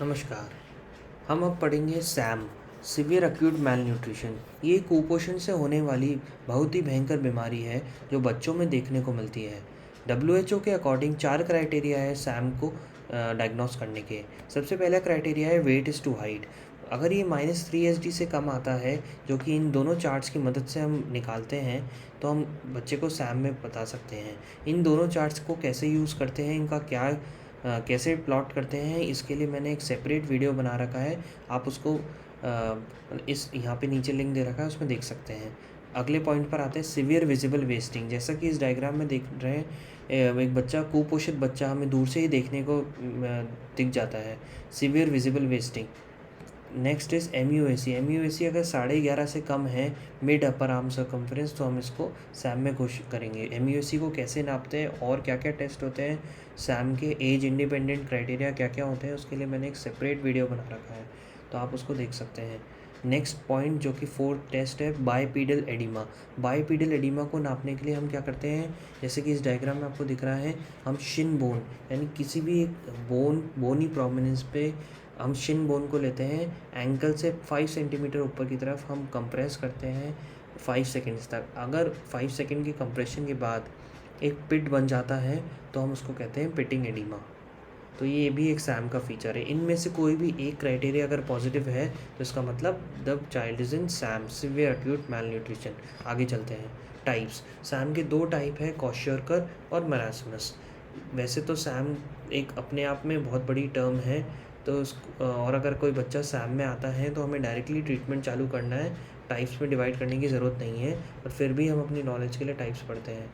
नमस्कार। हम अब पढ़ेंगे सैम सीवियर एक्यूट मैल न्यूट्रिशन। ये कुपोषण से होने वाली बहुत ही भयंकर बीमारी है जो बच्चों में देखने को मिलती है। WHO के अकॉर्डिंग 4 क्राइटेरिया है सैम को डायग्नोस करने के। सबसे पहला क्राइटेरिया है वेट इज़ टू हाइट। अगर ये -3 SD से कम आता है, जो कि इन दोनों चार्ट्स की मदद से हम निकालते हैं, तो हम बच्चे को सैम में बता सकते हैं। इन दोनों चार्ट्स को कैसे यूज़ करते हैं, इनका क्या कैसे प्लॉट करते हैं, इसके लिए मैंने एक सेपरेट वीडियो बना रखा है। आप उसको इस यहाँ पे नीचे लिंक दे रखा है, उसमें देख सकते हैं। अगले पॉइंट पर आते हैं सिवियर विजिबल वेस्टिंग। जैसा कि इस डायग्राम में देख रहे हैं, एक बच्चा कुपोषित बच्चा हमें दूर से ही देखने को दिख जाता है। Severe visible wasting. Next is MUAC। MUAC अगर 11.5 से कम है, मिड अपर आर्म सर्कम्फ्रेंस, तो हम इसको सैम में घोषित करेंगे। MUAC को कैसे नापते हैं और क्या क्या टेस्ट होते हैं, सैम के एज इंडिपेंडेंट क्राइटेरिया क्या क्या होते हैं, उसके लिए मैंने एक सेपरेट वीडियो बना रखा है, तो आप उसको देख सकते हैं। नेक्स्ट पॉइंट जो कि 4th टेस्ट है, बाइपीडल एडिमा। बाइपीडल एडिमा को नापने के लिए हम क्या करते हैं, जैसे कि इस डायग्राम में आपको दिख रहा है, हम शिन बोन यानी किसी भी एक बोनी प्रोमिनेंस पे हम शिन बोन को लेते हैं, एंकल से 5 सेंटीमीटर ऊपर की तरफ हम कंप्रेस करते हैं 5 सेकेंड्स तक। अगर 5 सेकेंड की कंप्रेशन के बाद एक पिट बन जाता है, तो हम उसको कहते हैं पिटिंग एडिमा। तो ये भी एक सैम का फीचर है। इनमें से कोई भी एक क्राइटेरिया अगर पॉजिटिव है, तो इसका मतलब the child is in SAM severe acute malnutrition. आगे चलते हैं। टाइप्स। सैम के 2 टाइप है, क्वॉशरकर और मरासमस। वैसे तो सैम एक अपने आप में बहुत बड़ी टर्म है, तो और अगर कोई बच्चा सैम में आता है, तो हमें डायरेक्टली ट्रीटमेंट चालू करना है। टाइप्स में डिवाइड करने की ज़रूरत नहीं है, पर फिर भी हम अपनी नॉलेज के लिए टाइप्स पढ़ते हैं।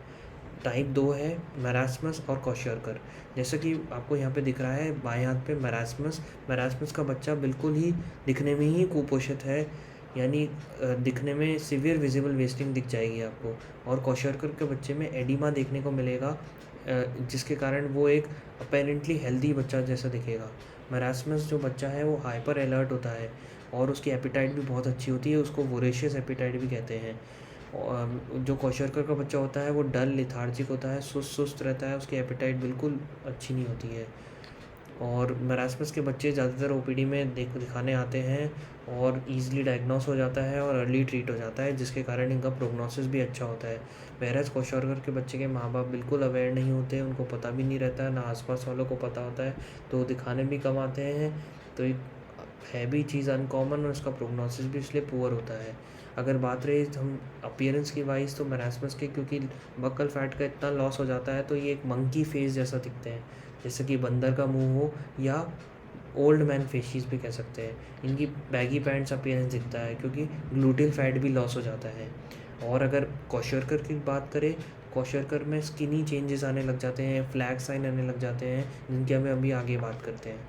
टाइप 2 है मरासमस और क्वॉशरकर। जैसा कि आपको यहाँ पे दिख रहा है बाएं हाथ पे मरासमस का बच्चा बिल्कुल ही दिखने में ही कुपोषित है, यानी दिखने में सीवियर विजिबल वेस्टिंग दिख जाएगी आपको। और क्वॉशरकर के बच्चे में एडिमा देखने को मिलेगा, जिसके कारण वो एक अपेरेंटली हेल्दी बच्चा जैसा दिखेगा। मरासमस जो बच्चा है वो हाइपर अलर्ट होता है और उसकी एपिटाइट भी बहुत अच्छी होती है, उसको वोरेशियस एपिटाइट भी कहते हैं। जो क्वॉशरकर का बच्चा होता है वो डल लिथार्जिक होता है, सुस्त रहता है, उसकी एपिटाइट बिल्कुल अच्छी नहीं होती है। और मरासमस के बच्चे ज़्यादातर OPD में दिखाने आते हैं और ईज़िली डायग्नोस हो जाता है और अर्ली ट्रीट हो जाता है, जिसके कारण इनका प्रोग्नोसिस भी अच्छा होता है। वहेराज क्वॉशरकर के बच्चे के माँ बाप बिल्कुल अवेयर नहीं होते, उनको पता भी नहीं रहता है, ना आसपास वालों को पता होता है, तो दिखाने भी कम आते हैं। तो एक है भी चीज़ अनकॉमन और इसका प्रोग्नोसिस भी इसलिए पुअर होता है। अगर बात रही हम अपीयरेंस की वाइज, तो मरासमस के क्योंकि बक्कल फैट का इतना लॉस हो जाता है, तो ये एक मंकी फेस जैसा दिखते हैं, जैसे कि बंदर का मुंह हो, या ओल्ड मैन फेशिस भी कह सकते हैं। इनकी बैगी पैंट्स अपीयरेंस दिखता है क्योंकि ग्लूटिल फैट भी लॉस हो जाता है। और अगर क्वॉशरकर की बात करें, क्वॉशरकर में स्किनी चेंजेस आने लग जाते हैं, फ्लैग साइन आने लग जाते हैं, जिनकी हमें अभी आगे बात करते हैं।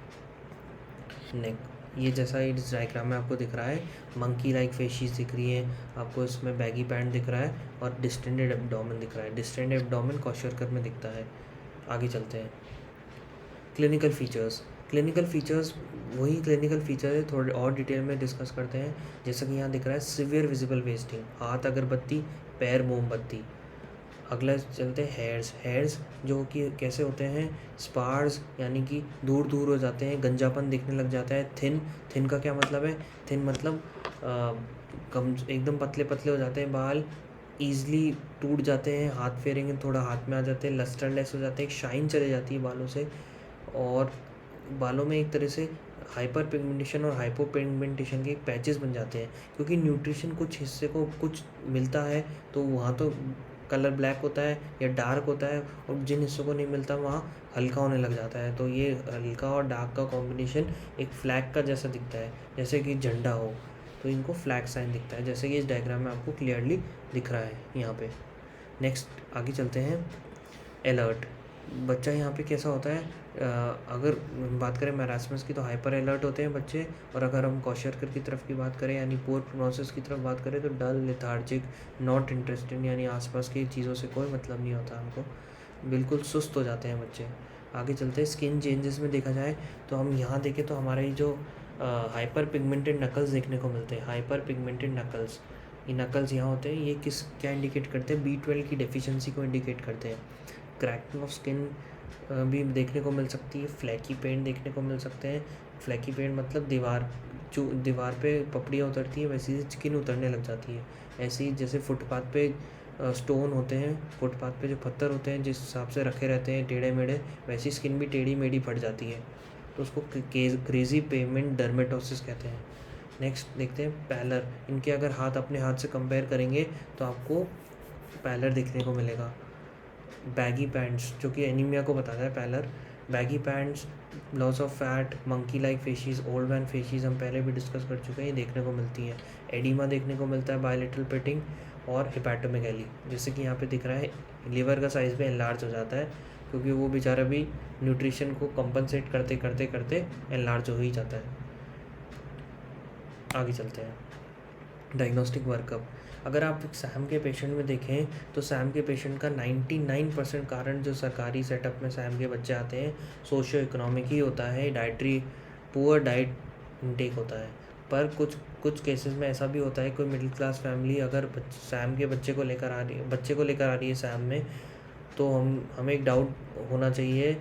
नेक, ये जैसा इस डायग्राम में आपको दिख रहा है, मंकी लाइक फेशिस दिख रही है आपको, इसमें बैगी पैंट दिख रहा है और डिस्टेंडेड एब्डोमेन दिख रहा है। डिस्टेंडेड एब्डोमेन क्वॉशरकर में दिखता है। आगे चलते हैं। क्लिनिकल फीचर्स वही क्लिनिकल फीचर है, थोड़े और डिटेल में डिस्कस करते हैं। जैसा कि यहाँ दिख रहा है, सिवियर विजिबल वेस्टिंग, हाथ अगरबत्ती, पैर मोमबत्ती। अगला चलते हैं हेयर्स जो कि कैसे होते हैं, स्पार्स यानी कि दूर दूर हो जाते हैं, गंजापन दिखने लग जाता है। थिन का क्या मतलब है, थिन मतलब कम एकदम पतले पतले हो जाते हैं बाल, ईज़िली टूट जाते हैं, हाथ फेरेंगे थोड़ा हाथ में आ जाते हैं, लस्टरलेस हो जाते हैं, एक शाइन चले जाती है बालों से, और बालों में एक तरह से हाइपर पिगमेंटेशन और हाइपो पिगमेंटेशन के पैचेस बन जाते हैं, क्योंकि न्यूट्रिशन कुछ हिस्से को कुछ मिलता है तो वहाँ तो कलर ब्लैक होता है या डार्क होता है, और जिन हिस्सों को नहीं मिलता वहाँ हल्का होने लग जाता है। तो ये हल्का और डार्क का कॉम्बिनेशन एक फ्लैग का जैसा दिखता है, जैसे कि झंडा हो, तो इनको फ्लैग साइन दिखता है, जैसे कि इस डायग्राम में आपको क्लियरली दिख रहा है यहाँ पे। नेक्स्ट आगे चलते हैं। अलर्ट बच्चा यहाँ पे कैसा होता है, अगर बात करें मैरास्मस की, तो हाइपर अलर्ट होते हैं बच्चे, और अगर हम क्वॉशरकर की तरफ की बात करें यानी पुअर प्रोग्नोसिस की तरफ बात करें, तो डल लेथार्जिक, नॉट इंटरेस्टेड, यानी आसपास की चीज़ों से कोई मतलब नहीं होता हमको, बिल्कुल सुस्त हो जाते हैं बच्चे। आगे चलते हैं। स्किन चेंजेस में देखा जाए तो हम यहाँ देखें तो हमारे जो हाइपर पिगमेंटेड नकल्स देखने को मिलते हैं, हाइपर पिगमेंटेड नकल्स, ये नकल्स यहाँ होते हैं, ये क्या इंडिकेट करते हैं, B12 की डेफिशिएंसी को इंडिकेट करते हैं। क्रैकिंग ऑफ स्किन भी देखने को मिल सकती है, फ्लैकी पेंट देखने को मिल सकते हैं। फ्लैकी पेंट मतलब दीवार पे पपड़ियाँ उतरती हैं वैसे ही स्किन उतरने लग जाती है। ऐसे ही जैसे फुटपाथ पे स्टोन होते हैं, फुटपाथ पे जो पत्थर होते हैं जिस हिसाब से रखे रहते हैं टेढ़े मेढ़े, वैसी स्किन भी टेढ़ी मेढ़ी फट जाती है, तो उसको क्रेजी पेमेंट डर्मेटोसिस कहते हैं। नेक्स्ट देखते हैं पैलर। इनके अगर हाथ अपने हाथ से कंपेयर करेंगे तो आपको पैलर देखने को मिलेगा। बैगी पैंट्स जो कि एनीमिया को बताता है pallor. Baggy pants, loss of fat, monkey like facies, old man facies हम पहले भी डिस्कस कर चुके हैं, ये देखने को मिलती हैं। एडिमा देखने को मिलता है, बायलेटरल पेटिंग और हिपैटोमेगैली, जैसे कि यहाँ पे दिख रहा है लीवर का साइज़ भी एनलार्ज हो जाता है क्योंकि वो बेचारा भी न्यूट्रिशन को कंपनसेट करते करते करते एनलार्ज हो ही जाता है। आगे चलते हैं, डायग्नोस्टिक वर्कअप। अगर आप एक सैम के पेशेंट में देखें तो सैम के पेशेंट का 99% कारण जो सरकारी सेटअप में सैम के बच्चे आते हैं सोशियो इकोनॉमिक ही होता है, डाइटरी पुअर डाइट इनटेक होता है। पर कुछ केसेस में ऐसा भी होता है, कोई मिडिल क्लास फैमिली अगर सैम के बच्चे को लेकर आ रही है सैम में, तो हमें एक डाउट होना चाहिए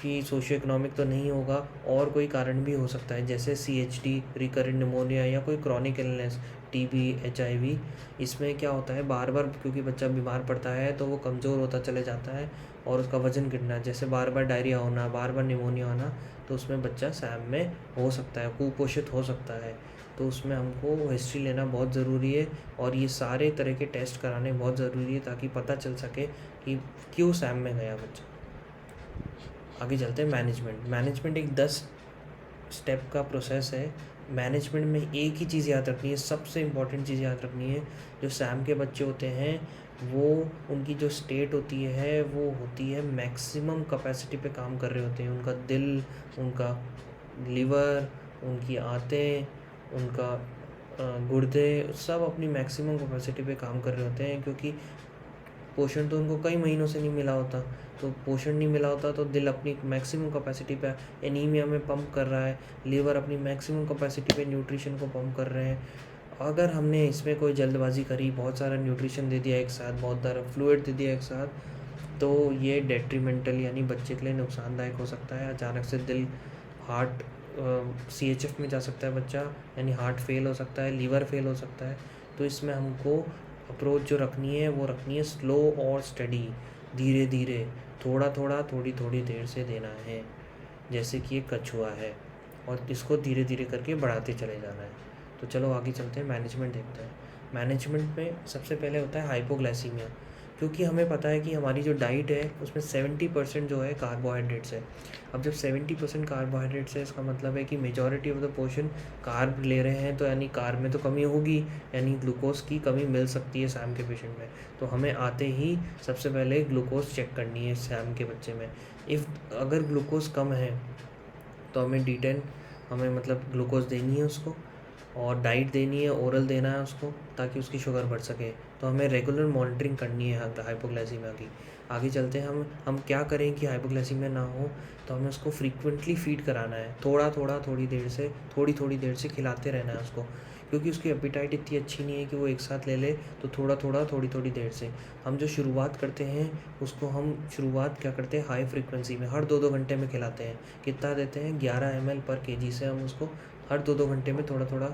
कि सोशियो इकोनॉमिक तो नहीं होगा और कोई कारण भी हो सकता है, जैसे CHD, रिकरेंट निमोनिया या कोई क्रॉनिक इलनेस, TB, HIV। इसमें क्या होता है, बार बार क्योंकि बच्चा बीमार पड़ता है तो वो कमज़ोर होता चले जाता है और उसका वज़न गिरना, जैसे बार बार डायरिया होना, बार बार निमोनिया होना, तो उसमें बच्चा सैम में हो सकता है, कुपोषित हो सकता है। तो उसमें हमको हिस्ट्री लेना बहुत ज़रूरी है और ये सारे तरह के टेस्ट कराने बहुत ज़रूरी है ताकि पता चल सके कि क्यों सैम में गया बच्चा। आगे चलते हैं मैनेजमेंट एक 10 स्टेप का प्रोसेस है। मैनेजमेंट में एक ही चीज़ याद रखनी है, सबसे इम्पॉर्टेंट चीज़ याद रखनी है, जो सैम के बच्चे होते हैं वो उनकी जो स्टेट होती है वो होती है मैक्सिमम कैपेसिटी पे काम कर रहे होते हैं। उनका दिल, उनका लीवर, उनकी आंतें, उनका गुर्दे सब अपनी मैक्सिमम कैपेसिटी पे काम कर रहे होते हैं क्योंकि पोषण तो उनको कई महीनों से नहीं मिला होता। तो पोषण नहीं मिला होता तो दिल अपनी मैक्सिमम कैपेसिटी पे एनीमिया में पंप कर रहा है, लीवर अपनी मैक्सिमम कैपेसिटी पे न्यूट्रिशन को पंप कर रहे हैं। अगर हमने इसमें कोई जल्दबाजी करी, बहुत सारा न्यूट्रिशन दे दिया एक साथ, बहुत सारा फ्लूइड दे दिया एक साथ, तो ये डेट्रीमेंटल यानी बच्चे के लिए नुकसानदायक हो सकता है। अचानक से दिल, हार्ट CHF में जा सकता है बच्चा, यानी हार्ट फेल हो सकता है, लीवर फेल हो सकता है। तो इसमें हमको अप्रोच जो रखनी है वो रखनी है स्लो और स्टडी, धीरे धीरे, थोड़ा थोड़ा, थोड़ी थोड़ी देर से देना है, जैसे कि एक कछुआ है, और इसको धीरे धीरे करके बढ़ाते चले जाना है। तो चलो आगे चलते हैं, मैनेजमेंट देखते हैं। मैनेजमेंट में सबसे पहले होता है हाइपोग्लाइसीमिया, क्योंकि हमें पता है कि हमारी जो डाइट है उसमें 70% जो है कार्बोहाइड्रेट्स है। अब जब 70% कार्बोहाइड्रेट्स है, इसका मतलब है कि majority of the portion carb ले रहे हैं, तो यानी कार्ब में तो कमी होगी, यानी ग्लूकोज की कमी मिल सकती है सैम के पेशेंट में। तो हमें आते ही सबसे पहले ग्लूकोज चेक करनी है सैम के बच्चे में। अगर ग्लूकोज कम है तो हमें D10 हमें मतलब ग्लूकोज देनी है उसको, और डाइट देनी है, ओरल देना है उसको ताकि उसकी शुगर बढ़ सके। तो हमें रेगुलर मॉनिटरिंग करनी है हाइपोग्लाइसीमिया की। आगे चलते हैं, हम क्या करें कि हाइपोग्लाइसीमिया ना हो, तो हमें उसको फ्रीक्वेंटली फीड कराना है, थोड़ी देर से खिलाते रहना है उसको, क्योंकि उसकी एपिटाइट इतनी अच्छी नहीं है कि वो एक साथ ले ले। तो थोड़ी देर से हम जो शुरुआत करते हैं उसको हम शुरुआत क्या करते हैं, हाई फ्रीक्वेंसी में हर 2-2 घंटे में खिलाते हैं। कितना देते हैं, 11 ml पर kg से हम उसको हर 2-2 घंटे में थोड़ा थोड़ा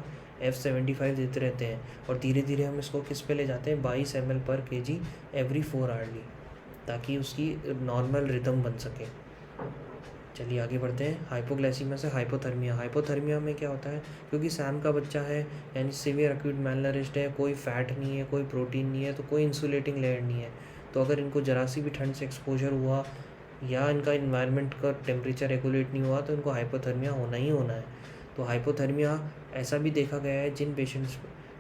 F75 देते रहते हैं, और धीरे धीरे हम इसको किस पे ले जाते हैं, 22 ml पर kg एवरी 4 आवर्ली, ताकि उसकी नॉर्मल रिदम बन सके। चलिए आगे बढ़ते हैं, हाइपोग्लाइसीमिया से हाइपोथर्मिया में क्या होता है, क्योंकि सैम का बच्चा है यानी सीवियर एक्यूट मैलनरिश्ड है, कोई फैट नहीं है, कोई प्रोटीन नहीं है, तो कोई इंसुलेटिंग लेयर नहीं है। तो अगर इनको जरा सी भी ठंड से एक्सपोजर हुआ या इनका इन्वायरमेंट का टेम्परेचर रेगुलेट नहीं हुआ तो इनको हाइपोथर्मिया होना ही होना है। तो हाइपोथर्मिया ऐसा भी देखा गया है जिन पेशेंट्स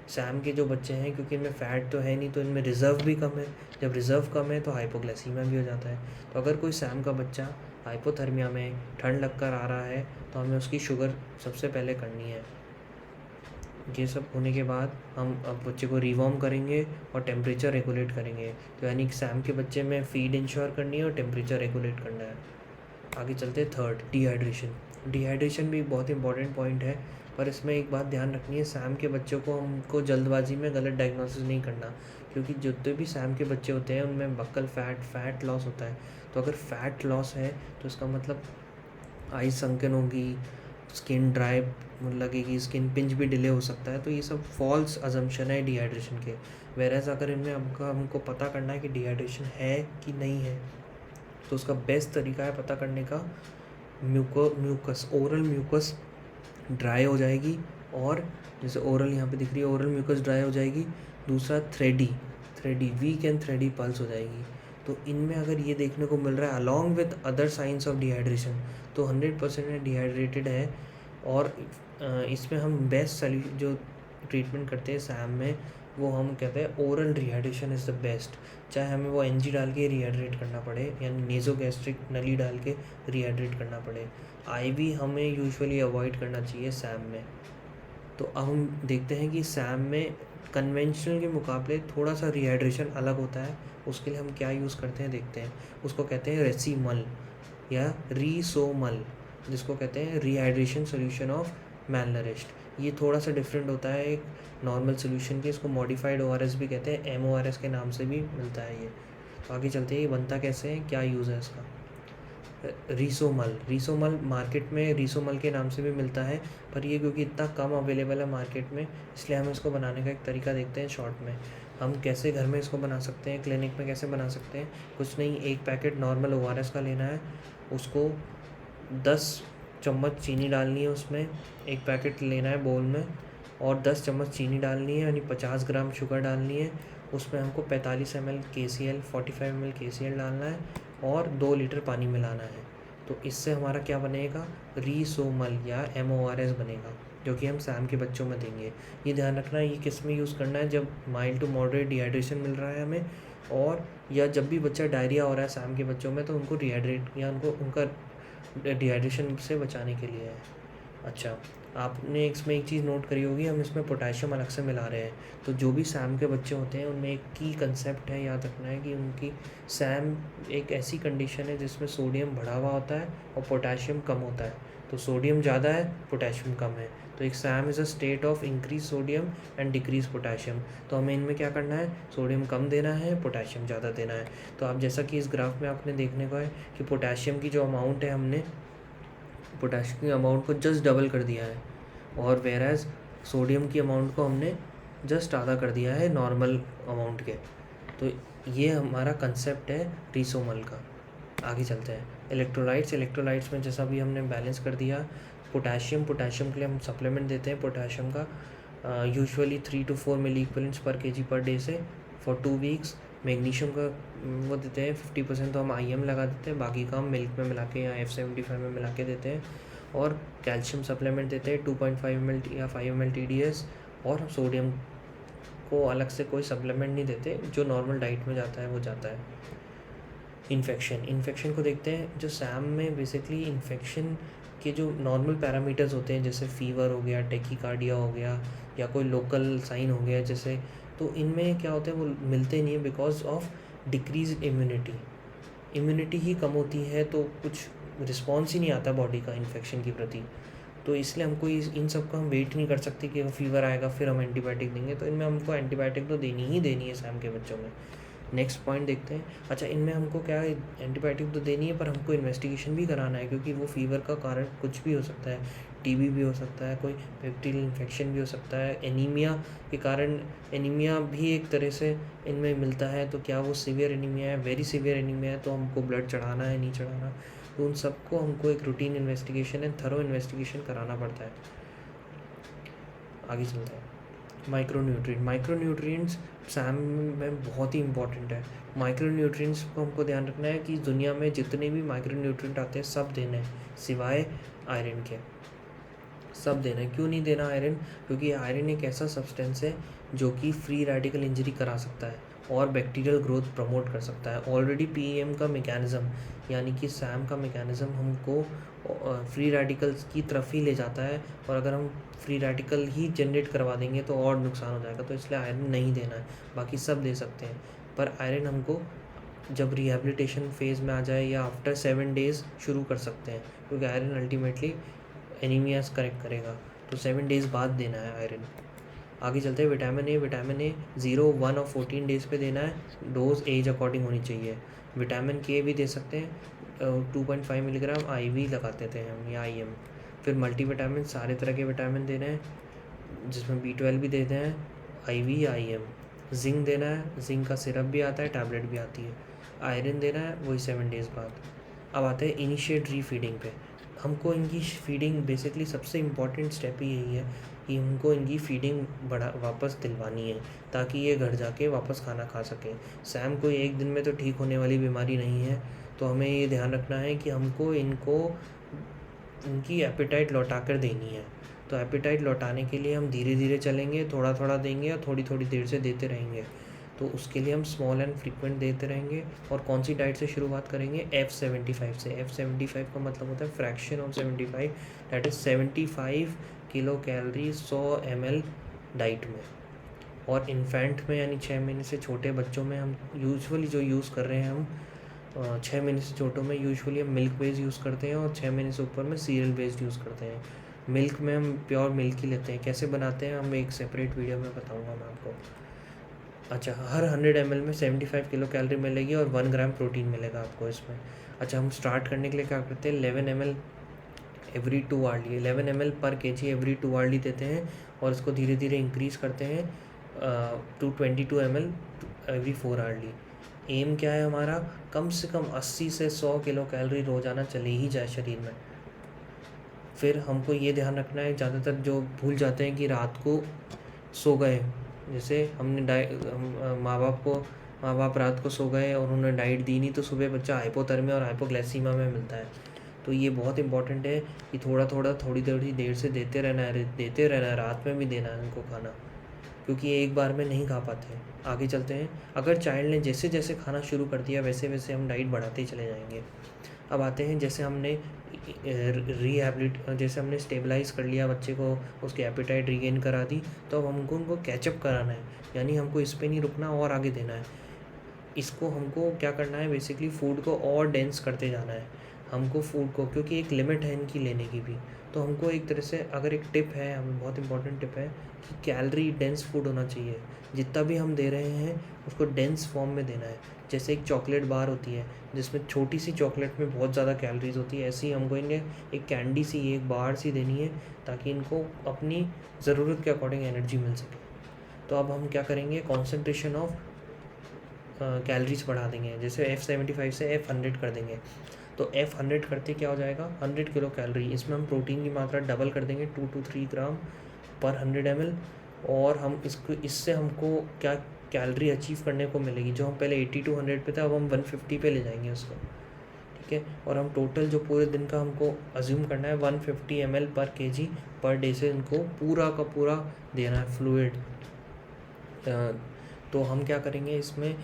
सैम के जो बच्चे हैं, क्योंकि इनमें फ़ैट तो है नहीं तो इनमें रिज़र्व भी कम है, जब रिज़र्व कम है तो हाइपोग्लाइसीमिया भी हो जाता है। तो अगर कोई सैम का बच्चा हाइपोथर्मिया में ठंड लग कर आ रहा है तो हमें उसकी शुगर सबसे पहले करनी है। ये सब होने के बाद हम अब बच्चे को रिवॉर्म करेंगे और टेम्परेचर रेगुलेट करेंगे। तो यानी कि सैम के बच्चे में फीड इंश्योर करनी है और टेम्परेचर रेगुलेट करना है। आगे चलते हैं, थर्ड, डिहाइड्रेशन भी बहुत इंपॉर्टेंट पॉइंट है, पर इसमें एक बात ध्यान रखनी है, सैम के बच्चों को हमको जल्दबाजी में गलत डायग्नोसिस नहीं करना, क्योंकि जितने भी सैम के बच्चे होते हैं उनमें बक्कल फैट लॉस होता है। तो अगर फैट लॉस है तो इसका मतलब आई संकन होगी, स्किन ड्राई लगेगी, स्किन पिंच भी डिले हो सकता है। तो ये सब फॉल्स अजम्पशन है डिहाइड्रेशन के। वेरएज़ अगर इनमें हमको पता करना है कि डिहाइड्रेशन है कि नहीं है, तो उसका बेस्ट तरीका है पता करने का, म्यूकस, ओरल म्यूकस ड्राई हो जाएगी, और जैसे ओरल यहाँ पे दिख रही है, ओरल म्यूकस ड्राई हो जाएगी। दूसरा थ्रेडी वीक एंड थ्रेडी पल्स हो जाएगी। तो इनमें अगर ये देखने को मिल रहा है along with other science of dehydration, तो 100% डिहाइड्रेटेड है। और इसमें हम बेस्ट जो ट्रीटमेंट करते हैं सैम में, वो हम कहते हैं oral rehydration is the best. चाहे हमें वो एनजी डाल के रिहाइड्रेट करना पड़े, यानी नेज़ोगैस्ट्रिक नली डाल के रिहाइड्रेट करना पड़े। आईवी हमें यूजुअली अवॉइड करना चाहिए सैम में। तो अब हम देखते हैं कि सैम में कन्वेंशनल के मुकाबले थोड़ा सा रिहाइड्रेशन अलग होता है। उसके लिए हम क्या यूज़ करते हैं देखते हैं। उसको कहते हैं रेसीमल या रीसोमल, जिसको कहते हैं रिहाइड्रेशन सोल्यूशन ऑफ मैलनरिश्ड। ये थोड़ा सा डिफरेंट होता है एक नॉर्मल सोल्यूशन के। इसको मॉडिफाइड ओआरएस भी कहते हैं, MORS के नाम से भी मिलता है ये। तो आगे चलते हैं, ये बनता कैसे है, क्या यूज़ है इसका। रीसोमल मार्केट में रीसोमल के नाम से भी मिलता है, पर ये क्योंकि इतना कम अवेलेबल है मार्केट में, इसलिए हम इसको बनाने का एक तरीका देखते हैं शॉर्ट में। हम कैसे घर में इसको बना सकते हैं, क्लिनिक में कैसे बना सकते हैं। कुछ नहीं, एक पैकेट नॉर्मल ORS का लेना है, उसको 10 चम्मच चीनी डालनी है उसमें, एक पैकेट लेना है बोल में, और 10 चम्मच चीनी डालनी है, यानी 50 ग्राम शुगर डालनी है। उसमें हमको 45 ml KCl, 45 ml KCl डालना है, और 2 लीटर पानी मिलाना है। तो इससे हमारा क्या बनेगा, रीसोमल या MORS बनेगा, जो कि हम सैम के बच्चों में देंगे। ये ध्यान रखना है, ये किस में यूज़ करना है, जब माइल्ड टू मॉडरेट डिहाइड्रेशन मिल रहा है हमें, और या जब भी बच्चा डायरिया हो रहा है सैम के बच्चों में, तो उनको रिहाइड्रेट या उनका डिहाइड्रेशन से बचाने के लिए है। अच्छा, आपने इसमें एक चीज़ नोट करी होगी, हम इसमें पोटेशियम अलग से मिला रहे हैं। तो जो भी सैम के बच्चे होते हैं उनमें एक की कंसेप्ट है, याद रखना है कि उनकी सैम एक ऐसी कंडीशन है जिसमें सोडियम बढ़ा हुआ होता है और पोटेशियम कम होता है। तो सोडियम ज़्यादा है, पोटेशियम कम है। तो एक Sam is a state of increase sodium and decrease potassium. तो हमें इनमें क्या करना है, सोडियम कम देना है, पोटेशियम ज़्यादा देना है। तो आप जैसा कि इस ग्राफ में आपने देखने को है कि पोटेशियम की जो अमाउंट है, हमने पोटेशियम की अमाउंट को जस्ट डबल कर दिया है, और वेराज सोडियम की अमाउंट को हमने जस्ट आधा कर दिया है नॉर्मल अमाउंट के। तो ये हमारा कंसेप्ट है रीसोमल का। आगे चलते हैं, इलेक्ट्रोलाइट्स में जैसा भी हमने बैलेंस कर दिया। पोटेशियम के लिए हम सप्लीमेंट देते हैं पोटेशियम का, यूजुअली 3 to 4 मिली इक्विवेलेंट्स पर kg पर डे से फॉर 2 वीक्स। मैग्नीशियम का वो देते हैं 50%, तो हम IM लगा देते हैं, बाकी का हम मिल्क में मिला के या F75 में मिला के देते हैं। और कैल्शियम सप्लीमेंट देते हैं 2.5 ml या 5 ml TDS। और सोडियम को अलग से कोई सप्लीमेंट नहीं देते, जो नॉर्मल डाइट में जाता है वो जाता है। इन्फेक्शन को देखते हैं। जो सैम में बेसिकली इन्फेक्शन के जो नॉर्मल पैरामीटर्स होते हैं, जैसे फीवर हो गया, टेकीकार्डिया हो गया, या कोई लोकल साइन हो गया जैसे, तो इनमें क्या होता है, वो मिलते नहीं है बिकॉज ऑफ डिक्रीज इम्यूनिटी ही कम होती है, तो कुछ रिस्पॉन्स ही नहीं आता बॉडी का इन्फेक्शन के प्रति। तो इसलिए हमको इन सब का हम वेट नहीं कर सकते कि फीवर आएगा फिर हम एंटीबायोटिक देंगे। तो इनमें हमको एंटीबायोटिक तो देनी ही देनी है सैम के बच्चों में। नेक्स्ट पॉइंट देखते हैं। अच्छा, इनमें हमको क्या है, एंटीबायोटिक तो देनी है, पर हमको इन्वेस्टिगेशन भी कराना है, क्योंकि वो फीवर का कारण कुछ भी हो सकता है। TB भी हो सकता है, कोई बैक्टीरियल इन्फेक्शन भी हो सकता है, एनीमिया के कारण, एनीमिया भी एक तरह से इनमें मिलता है। तो क्या वो सीवियर एनीमिया है, वेरी सीवियर एनीमिया है, तो हमको ब्लड चढ़ाना है नहीं चढ़ाना। तो उन सबको हमको एक routine investigation and thorough investigation कराना पड़ता है। आगे चलते हैं, माइक्रोन्यूट्रिएंट्स सैम में बहुत ही इंपॉर्टेंट है। माइक्रोन्यूट्रिएंट्स को हमको ध्यान रखना है कि दुनिया में जितने भी माइक्रोन्यूट्रिएंट आते हैं सब देने हैं, सिवाय आयरन के। सब देना है। क्यों नहीं देना आयरन, क्योंकि आयरन एक ऐसा सब्सटेंस है जो कि फ्री रेडिकल इंजरी करा सकता है और बैक्टीरियल ग्रोथ प्रमोट कर सकता है। ऑलरेडी PEM का मैकेनिज़्म, यानी कि सैम का मैकेनिज़्म हमको फ्री रेडिकल्स की तरफ ही ले जाता है, और अगर हम फ्री रेडिकल ही जनरेट करवा देंगे तो और नुकसान हो जाएगा। तो इसलिए आयरन नहीं देना है, बाकी सब दे सकते हैं। पर आयरन हमको जब रिहेबिलिटेशन फेज़ में आ जाए या आफ्टर 7 days शुरू कर सकते हैं, क्योंकि आयरन अल्टीमेटली एनीमियाज करेक्ट करेगा। तो 7 days बाद देना है आयरन। आगे चलते हैं विटामिन ए 0, 1 और 14 डेज़ पे देना है। डोज एज अकॉर्डिंग होनी चाहिए। विटामिन के भी दे सकते हैं 2.5 मिलीग्राम IV लगाते थे हम या IM। फिर मल्टीविटामिन सारे तरह के विटामिन देने हैं जिसमें B12 भी देते हैं IV या IM। जिंक देना है, जिंक का सिरप भी आता है, टैबलेट भी आती है। आयरन देना है वही 7 डेज़ बाद। अब आते हैं इनिशिएट रीफीडिंग पे। हमको इनकी फीडिंग बेसिकली सबसे इम्पॉर्टेंट स्टेप ही यही है कि हमको इनकी फीडिंग वापस दिलवानी है ताकि ये घर जाके वापस खाना खा सकें। सैम कोई एक दिन में तो ठीक होने वाली बीमारी नहीं है, तो हमें ये ध्यान रखना है कि हमको इनकी एपेटाइट लौटा कर देनी है। तो एपेटाइट लौटाने के लिए हम धीरे धीरे चलेंगे, थोड़ा थोड़ा देंगे और थोड़ी थोड़ी देर से देते रहेंगे। तो उसके लिए हम स्मॉल एंड फ्रीक्वेंट देते रहेंगे। और कौन सी डाइट से शुरुआत करेंगे? F75 से। F75 का मतलब होता है fraction of 75, that is 75 kilo calorie 100 ml diet में। और इन्फेंट में यानी 6 महीने से छोटे बच्चों में हम यूजुअली जो यूज़ कर रहे हैं हम 6 महीने से छोटों में यूजुअली हम मिल्क बेस्ड यूज़ करते हैं और 6 महीने से ऊपर में सीरियल बेस्ड यूज़ करते हैं। मिल्क में हम प्योर मिल्क ही लेते हैं। कैसे बनाते हैं हम एक सेपरेट वीडियो में बताऊंगा मैं आपको। अच्छा, हर 100 ml में 75 किलो कैलोरी मिलेगी और 1 ग्राम प्रोटीन मिलेगा आपको इसमें। अच्छा, हम स्टार्ट करने के लिए क्या करते हैं? 11 ml एवरी 2 आवर्ली, 11 ml पर kg एवरी 2 आवर्ली देते हैं और इसको धीरे धीरे इंक्रीज़ करते हैं to 22 ml every 4 hourly. Aim क्या है हमारा? कम से कम 80 से 100 किलो कैलोरी रोज़ाना चले ही जाए शरीर में। फिर हमको ये ध्यान रखना है, ज़्यादातर जो भूल जाते हैं कि रात को सो गए, जैसे हमने माँ बाप रात को सो गए और उन्होंने डाइट दी नहीं, तो सुबह बच्चा हाइपोथर्मिया और हाइपोग्लाइसीमिया में मिलता है। तो ये बहुत इंपॉर्टेंट है कि थोड़ी देर से देते रहना है, रात में भी देना है उनको खाना, क्योंकि ये एक बार में नहीं खा पाते हैं। आगे चलते हैं। अगर चाइल्ड ने जैसे जैसे खाना शुरू कर दिया वैसे वैसे हम डाइट बढ़ाते ही चले जाएंगे। अब आते हैं, जैसे हमने जैसे हमने स्टेबलाइज़ कर लिया बच्चे को, उसकी एपेटाइट रीगेन करा दी, तो अब हमको उनको कैचअप कराना है, यानी हमको इस पे नहीं रुकना और आगे देना है। इसको हमको क्या करना है? बेसिकली फूड को और डेंस करते जाना है हमको फूड को, क्योंकि एक लिमिट है इनकी लेने की भी। तो हमको एक तरह से, अगर एक टिप है, हमें बहुत इंपॉर्टेंट टिप है कि कैलोरी डेंस फूड होना चाहिए। जितना भी हम दे रहे हैं उसको डेंस फॉर्म में देना है। जैसे एक चॉकलेट बार होती है जिसमें छोटी सी चॉकलेट में बहुत ज़्यादा कैलोरीज होती है, ऐसे ही हमको इन्हें एक कैंडी सी, एक बार सी देनी है ताकि इनको अपनी ज़रूरत के अकॉर्डिंग एनर्जी मिल सके। तो अब हम क्या करेंगे? कॉन्सेंट्रेशन ऑफ कैलोरीज बढ़ा देंगे। जैसे F75 से F100 कर देंगे, तो F100 करते क्या हो जाएगा? 100 किलो कैलोरी। इसमें हम प्रोटीन की मात्रा डबल कर देंगे, 2 to 3 ग्राम पर 100 ml। और हम इससे हमको क्या कैलोरी अचीव करने को मिलेगी? जो हम पहले 80 to 100 पे था, अब हम 150 पे ले जाएंगे उसको, ठीक है। और हम टोटल जो पूरे दिन का हमको अज्यूम करना है 150 ml पर kg पर डे से इनको पूरा का पूरा देना है फ्लूइड। तो हम क्या करेंगे इसमें?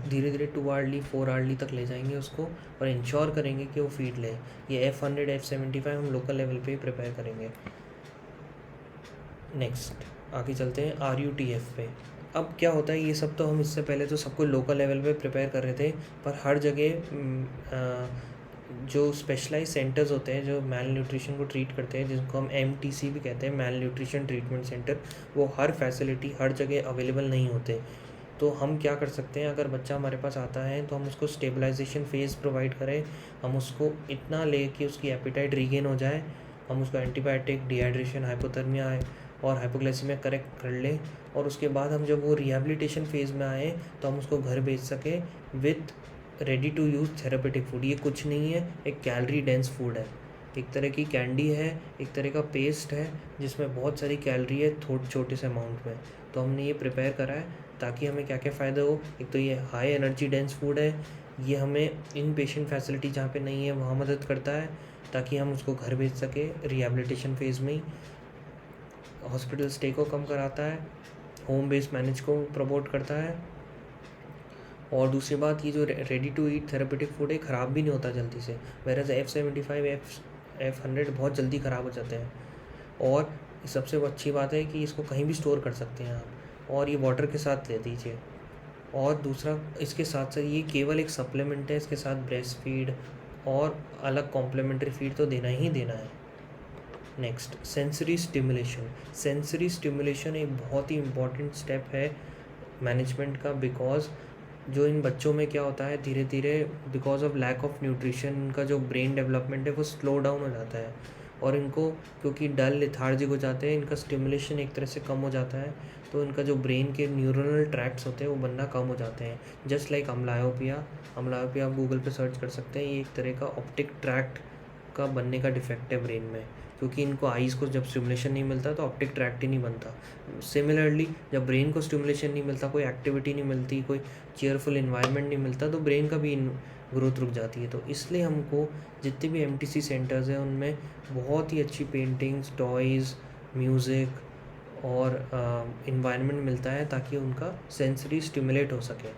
धीरे धीरे 2 आवर्ली 4 आवर्ली तक ले जाएंगे उसको और इंश्योर करेंगे कि वो फीड ले। ये F100 F75 हम लोकल लेवल पे ही प्रिपेयर करेंगे। नेक्स्ट आगे चलते हैं RUTF पे। अब क्या होता है, ये सब तो हम इससे पहले तो सबको लोकल लेवल पे प्रिपेयर कर रहे थे, पर हर जगह जो स्पेशलाइज सेंटर्स होते हैं जो मैल न्यूट्रिशन को ट्रीट करते हैं, जिनको हम MTC भी कहते हैं, मैल न्यूट्रिशन ट्रीटमेंट सेंटर, वो हर फैसिलिटी हर जगह अवेलेबल नहीं होते। तो हम क्या कर सकते हैं? अगर बच्चा हमारे पास आता है तो हम उसको स्टेबलाइजेशन फेज़ प्रोवाइड करें, हम उसको इतना ले कि उसकी एपेटाइट रीगेन हो जाए, हम उसको एंटीबायोटिक, डिहाइड्रेशन, हाइपोथर्मिया और हाइपोग्लाइसीमिया करेक्ट कर लें, और उसके बाद हम जब वो रिहैबिलिटेशन फेज़ में आए तो हम उसको घर भेज सकें with ready to use therapeutic food. ये कुछ नहीं है, एक कैलोरी डेंस फूड है, एक तरह की कैंडी है, एक तरह का पेस्ट है जिसमें बहुत सारी कैलोरी है थोड़े छोटे से अमाउंट में। तो हमने ये प्रिपेयर करा है ताकि हमें क्या क्या फ़ायदा हो। एक तो ये हाई एनर्जी डेंस फूड है, ये हमें इन पेशेंट फैसिलिटी जहाँ पे नहीं है वहाँ मदद करता है ताकि हम उसको घर भेज सके रिहैबिलिटेशन फेज़ में ही। हॉस्पिटल स्टे को कम कराता है, होम बेस्ड मैनेज को प्रमोट करता है, और दूसरी बात, ये जो ready to eat therapeutic food है ख़राब भी नहीं होता जल्दी से, वेरएज़ F75 F100 बहुत जल्दी ख़राब हो जाते हैं। और सबसे अच्छी बात है कि इसको कहीं भी स्टोर कर सकते हैं आप, और ये वाटर के साथ ले दीजिए। और दूसरा, इसके साथ साथ ये केवल एक सप्लीमेंट है, इसके साथ ब्रेस्ट फीड और अलग कॉम्प्लीमेंट्री फीड तो देना ही देना है। Next sensory stimulation. Sensory stimulation एक बहुत ही इम्पॉर्टेंट स्टेप है मैनेजमेंट का, बिकॉज जो इन बच्चों में क्या होता है, धीरे धीरे because of lack of nutrition इनका जो ब्रेन डेवलपमेंट है वो स्लो डाउन हो जाता है, और इनको क्योंकि डल लेथार्जिक हो जाते हैं, इनका स्टिमुलेशन एक तरह से कम हो जाता है, तो इनका जो ब्रेन के न्यूरोनल ट्रैक्ट्स होते हैं वो बनना कम हो जाते हैं। Just like अम्ब्लायोपिया। अम्ब्लायोपिया आप गूगल पे सर्च कर सकते हैं, ये एक तरह का ऑप्टिक ट्रैक्ट का बनने का डिफेक्ट है ब्रेन में, क्योंकि इनको आइज़ को जब स्टिमुलेशन नहीं मिलता तो ऑप्टिक ट्रैक्ट ही नहीं बनता। सिमिलरली जब ब्रेन को स्टिमुलेशन नहीं मिलता, कोई एक्टिविटी नहीं मिलती, कोई चेयरफुल इन्वायरमेंट नहीं मिलता, तो ब्रेन का भी ग्रोथ रुक जाती है। तो इसलिए हमको जितने भी एमटीसी सेंटर्स हैं उनमें बहुत ही अच्छी पेंटिंग्स, टॉयज़, म्यूज़िक और इन्वायरमेंट मिलता है ताकि उनका सेंसरी स्टिमुलेट हो सके।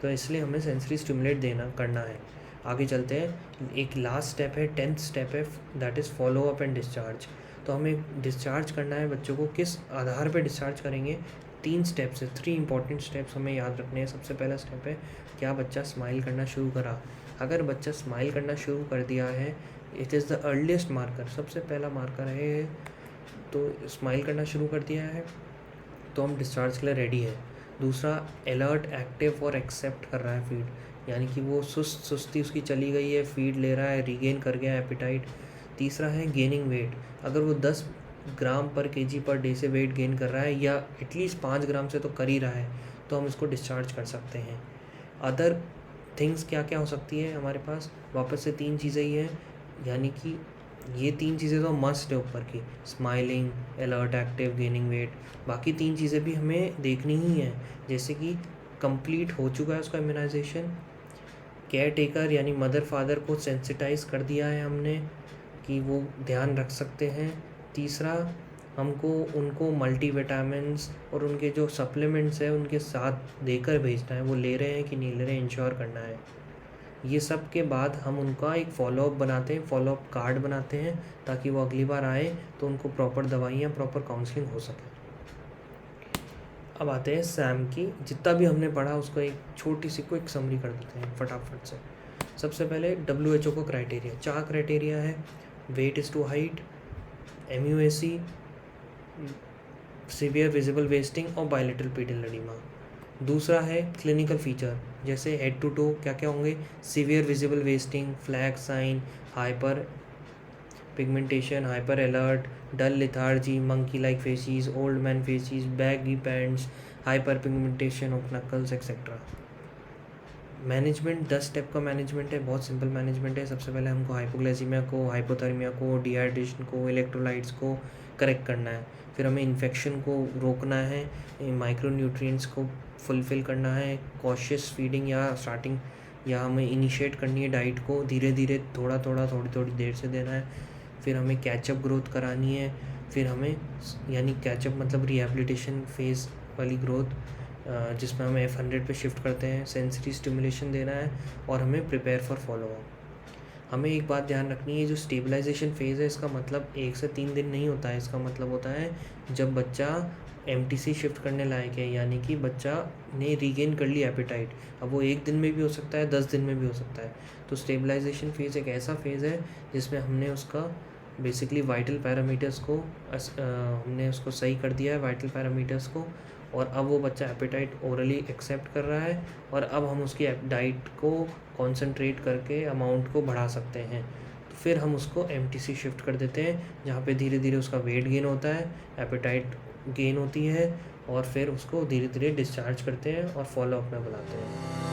तो इसलिए हमें सेंसरी स्टिमुलेट करना है। आगे चलते हैं। एक लास्ट स्टेप है, 10th स्टेप है, that is follow up and discharge. तो हमें डिस्चार्ज करना है बच्चों को, किस आधार पे डिस्चार्ज करेंगे? 3 स्टेप्स है, 3 इंपॉर्टेंट स्टेप्स हमें याद रखने हैं। सबसे पहला स्टेप है, क्या बच्चा स्माइल करना शुरू करा? अगर बच्चा स्माइल करना शुरू कर दिया है, it is the earliest marker, सबसे पहला मार्कर है। तो स्माइल करना शुरू कर दिया है तो हम डिस्चार्ज के लिए रेडी है। दूसरा, अलर्ट, एक्टिव और एक्सेप्ट कर रहा है फीड, यानी कि वो सुस्ती उसकी चली गई है, फीड ले रहा है, रीगेन कर गया है एपिटाइट। तीसरा है गेनिंग वेट। अगर वो 10 ग्राम पर केजी पर डे से वेट गेन कर रहा है, या एटलीस्ट 5 ग्राम से तो कर ही रहा है, तो हम इसको डिस्चार्ज कर सकते हैं। अदर थिंग्स क्या क्या हो सकती है हमारे पास? वापस से 3 चीज़ें ही हैं, यानी कि ये 3 चीज़ें तो मस्ट है ऊपर की, smiling, alert, active, gaining weight. बाकी 3 चीज़ें भी हमें देखनी ही हैं, जैसे कि कंप्लीट हो चुका है उसका इम्यूनाइजेशन, केयर टेकर यानी मदर फादर को सेंसिटाइज कर दिया है हमने कि वो ध्यान रख सकते हैं। तीसरा, हमको उनको मल्टीविटामिन्स और उनके जो सप्लीमेंट्स हैं उनके साथ देकर भेजना है, वो ले रहे हैं कि नहीं ले रहे हैं, इंश्योर करना है। ये सब के बाद हम उनका एक फॉलोअप बनाते हैं, फॉलोअप कार्ड बनाते हैं, ताकि वो अगली बार आए तो उनको प्रॉपर दवाइयाँ, प्रॉपर काउंसलिंग हो सके। अब आते हैं सैम की। जितना भी हमने पढ़ा उसको एक छोटी सी क्विक समरी कर देते हैं फटाफट से। सबसे पहले WHO का क्राइटेरिया, 4 क्राइटेरिया है। Weight is to height, MUAC, severe visible wasting और बायलेटरल पीडियल एडिमा। दूसरा है क्लिनिकल फीचर, जैसे हेड टू टो क्या क्या होंगे? Severe visible wasting, flag sign, hyper pigmentation, hyper alert, dull lethargy, monkey like facies, old man facies, baggy pants, hyper pigmentation of knuckles etcetera. Management 10 step का management है, बहुत simple management है। सबसे पहले हमको हाइपोग्लाइसीमिया को, हाइपोथर्मिया को, dehydration को, इलेक्ट्रोलाइट्स को करेक्ट करना है। फिर हमें इन्फेक्शन को रोकना है, माइक्रो न्यूट्रिएंट्स को फुलफ़िल करना है, कॉशियस फीडिंग या स्टार्टिंग या हमें इनिशिएट करनी है डाइट को, धीरे धीरे थोड़ी थोड़ी देर से देना है। फिर हमें कैचअप ग्रोथ करानी है। फिर हमें यानी कैचअप मतलब रिहैबिलिटेशन फेज़ वाली ग्रोथ, जिसमें हम F100 पे शिफ्ट करते हैं, सेंसरी स्टिमुलेशन देना है, और हमें प्रिपेयर फॉर फॉलोअप। हमें एक बात ध्यान रखनी है, जो स्टेबलाइजेशन फेज़ है इसका मतलब 1 से 3 दिन नहीं होता है। इसका मतलब होता है जब बच्चा MTC शिफ्ट करने लायक है, यानी कि बच्चा ने रीगेन कर लिया एपिटाइट। अब वो 1 दिन में भी हो सकता है, 10 दिन में भी हो सकता है। तो स्टेबलाइजेशन फेज़ एक ऐसा फेज़ है जिसमें हमने उसका बेसिकली वाइटल पैरामीटर्स को हमने उसको सही कर दिया है, वाइटल पैरामीटर्स को, और अब वो बच्चा एपेटाइट ओरली एक्सेप्ट कर रहा है, और अब हम उसकी डाइट को कंसंट्रेट करके अमाउंट को बढ़ा सकते हैं। तो फिर हम उसको MTC शिफ्ट कर देते हैं, जहाँ पे धीरे धीरे उसका वेट गेन होता है, एपेटाइट गेन होती है, और फिर उसको धीरे धीरे डिस्चार्ज करते हैं और फॉलोअप में बुलाते हैं।